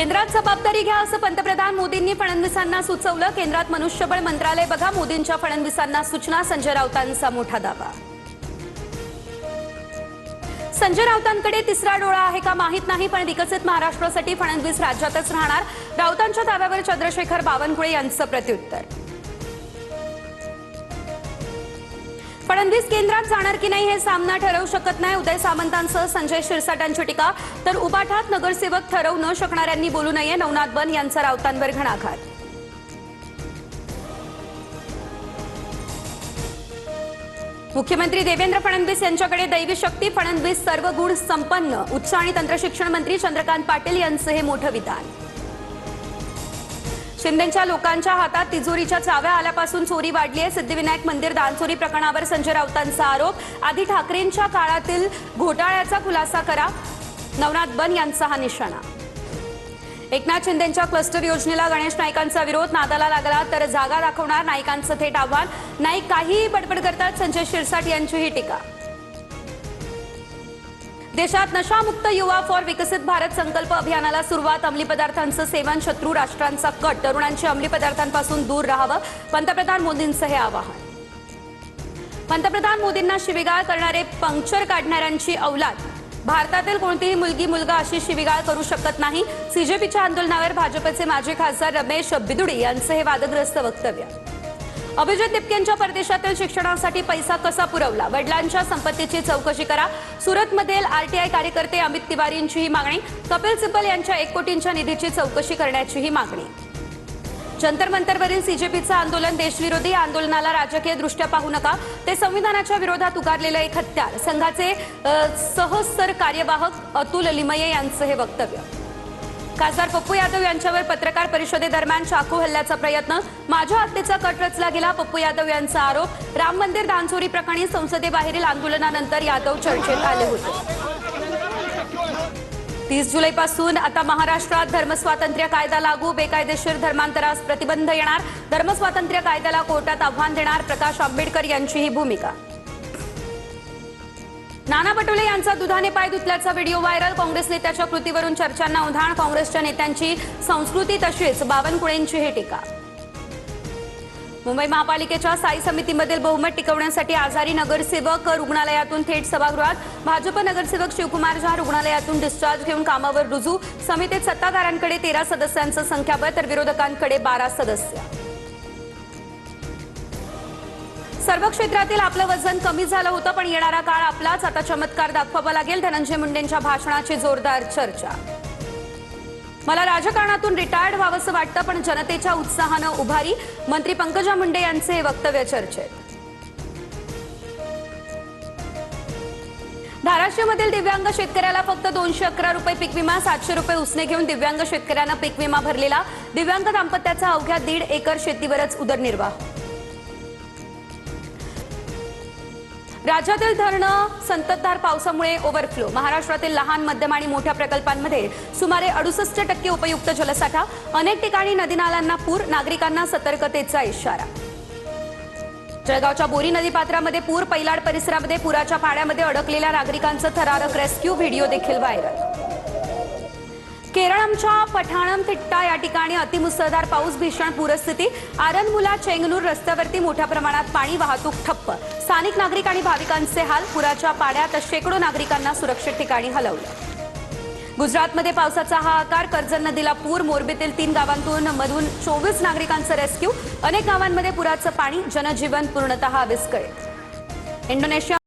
केंद्रात जबाबदारी घ्या असं पंतप्रधान मोदींनी फडणवीसांना सुचवलं। केंद्रात मनुष्यबळ मंत्रालय बघा, मोदींच्या फडणवीसांना सूचना। संजय राऊतांचा मोठा दावा। संजय राऊतांकडे तिसरा डोळा आहे का माहित नाही, पण विकसित महाराष्ट्रासाठी फडणवीस राज्यातच राहणार। राऊतांच्या दाव्यावर चंद्रशेखर बावनकुळे यांचं प्रत्युत्तर। फडणवीस केंद्रात जाणार की नाही हे सामना ठरवू शकत नाही। उदय सामंतांसह संजय शिरसाटांची टीका। तर उबाठात नगरसेवक ठरवू न शकणाऱ्यांनी बोलू नये, नवनाथ बन यांचा राऊतांवर घणाघात। मुख्यमंत्री देवेंद्र फडणवीस यांच्याकडे दैवी शक्ती, फडणवीस सर्व गुण संपन्न। उच्च आणि तंत्रशिक्षण मंत्री चंद्रकांत पाटील यांचं हे मोठं विधान। शिंदेच्या लोकांच्या हातात तिजोरीच्या चाव्या आल्यापासून चोरी वाढली आहे। सिद्धिविनायक मंदिर दानचोरी प्रकरणावर संजय राऊतांचा आरोप। आधी ठाकरेंच्या काळातील घोटाळ्याचा खुलासा करा, नवनाथ बन यांचा हा निशाणा। एकनाथ शिंदेच्या क्लस्टर योजनेला गणेश नाईकांचा विरोध, नादाला लागला तर जागा दाखवणार, नाईकांचं थेट आव्हान। नाईक काहीही बडबड करतात, संजय शिरसाट यांची ही टीका। देशात नशामुक्त युवा फॉर विकसित भारत संकल्प अभियानाला सुरुवात। अंमली पदार्थांचं सेवन शत्रू राष्ट्रांचा कट, तरुणांची अंमली पदार्थांपासून दूर राहावं, पंतप्रधान मोदींचं हे आवाहन। पंतप्रधान मोदींना शिवीगाळ करणारे पंक्चर काढणाऱ्यांची औलाद, भारतातील कोणतीही मुलगी मुलगा अशी शिवीगाळ करू शकत नाही। सीजेपीच्या आंदोलनावर भाजपचे माजी खासदार रमेश बिदुडी यांचं हे वादग्रस्त वक्तव्य। अभिजित दिपकेंच्या परदेशातील शिक्षणासाठी पैसा कसा पुरवला, वडिलांच्या संपत्तीची चौकशी करा। सुरतमधील आरटीआय कार्यकर्ते अमित तिवारींचीही मागणी। कपिल सिब्बल यांच्या 1 कोटींच्या निधीची चौकशी करण्याचीही मागणी। जंतर मंतरवरील सीजेपीचं आंदोलन देशविरोधी, आंदोलनाला राजकीय दृष्ट्या पाहू नका, ते संविधानाच्या विरोधात उगारलेलं एक हत्यार। संघाचे सहस्तर कार्यवाहक अतुल लिमये यांचं हे वक्तव्य। खासदार पप्पू यादव यांच्यावर पत्रकार परिषदेदरम्यान चाकू हल्ल्याचा प्रयत्न, माझ्या हत्येचा कट रचला गेला, पप्पू यादव यांचा आरोप। राम मंदिर दानचोरी प्रकरणी संसदेबाहेरील आंदोलनानंतर यादव चर्चेत आले होते। 30 जुलैपासून आता महाराष्ट्रात धर्मस्वातंत्र्य कायदा लागू, बेकायदेशीर धर्मांतरास प्रतिबंध येणार। धर्मस्वातंत्र्य कायद्याला कोर्टात आव्हान देणार, प्रकाश आंबेडकर यांची ही भूमिका। नाना पटोले यांचा दुधाने पाय धुतल्याचा व्हिडिओ व्हायरल, काँग्रेस नेत्याच्या कृतीवरून चर्चांना उधाण। काँग्रेसच्या नेत्यांची संस्कृती तशीच, बावनकुळेंची ही टीका। मुंबई महापालिकेच्या स्थायी समितीमधील बहुमत टिकवण्यासाठी आजारी नगरसेवक रुग्णालयातून थेट सभागृहात। भाजप नगरसेवक शिवकुमार झा रुग्णालयातून डिस्चार्ज घेऊन कामावर रुजू। समितीत सत्ताधाऱ्यांकडे 13 सदस्यांचं संख्याबळ, तर विरोधकांकडे 12 सदस्य। सर्व क्षेत्रातील आपलं वजन कमी झालं होतं, पण येणारा काळ आपलाच, आता चमत्कार दाखवावा लागेल। धनंजय मुंडेंच्या भाषणाची जोरदार चर्चा। मला राजकारणातून रिटायर्ड व्हावंसं वाटतं, पण जनतेच्या उत्साहानं उभारी, मंत्री पंकजा मुंडे यांचे हे वक्तव्य चर्चेत। धाराशिवमधील दिव्यांग शेतकऱ्याला फक्त 211 रुपये पीक विमा, 700 रुपये उसने घेऊन दिव्यांग शेतकऱ्यांना पीक विमा भरलेला। दिव्यांग दाम्पत्याचा अवघ्या 1.5 एकर शेतीवरच उदरनिर्वाह। राज्यातील धरणं संततधार पावसामुळे ओव्हरफ्लो। महाराष्ट्रातील लहान, मध्यम आणि मोठ्या प्रकल्पांमध्ये सुमारे 68% उपयुक्त जलसाठा। अनेक ठिकाणी नदी नाल्यांना पूर, नागरिकांना सतर्कतेचा इशारा। जळगावच्या बोरी नदीपात्रामध्ये पूर, पैलाड परिसरामध्ये पुराच्या पाण्यामध्ये अडकलेल्या नागरिकांचं थरारक रेस्क्यू, व्हिडिओ देखील व्हायरल। केरळमच्या पठाणमथिट्टा या ठिकाणी अतिमुसळधार पाऊस, भीषण पूरस्थिती। आरनमुला चेंगनूर रस्त्यावरती मोठ्या प्रमाणात पाणी, वाहतूक ठप्प। स्थानिक नागरिक आणि भाविकांचे हाल, पुराच्या पाण्यात शेकडो नागरिकांना सुरक्षित ठिकाणी हलवलं। गुजरातमध्ये पावसाचा हाहाकार, कर्जत नदीला पूर, मोरबीतील 3 गावांतून मधून 24 नागरिकांचं रेस्क्यू। अनेक गावांमध्ये पुराचं पाणी, जनजीवन पूर्णतः विस्कळीत। इंडोनेशिया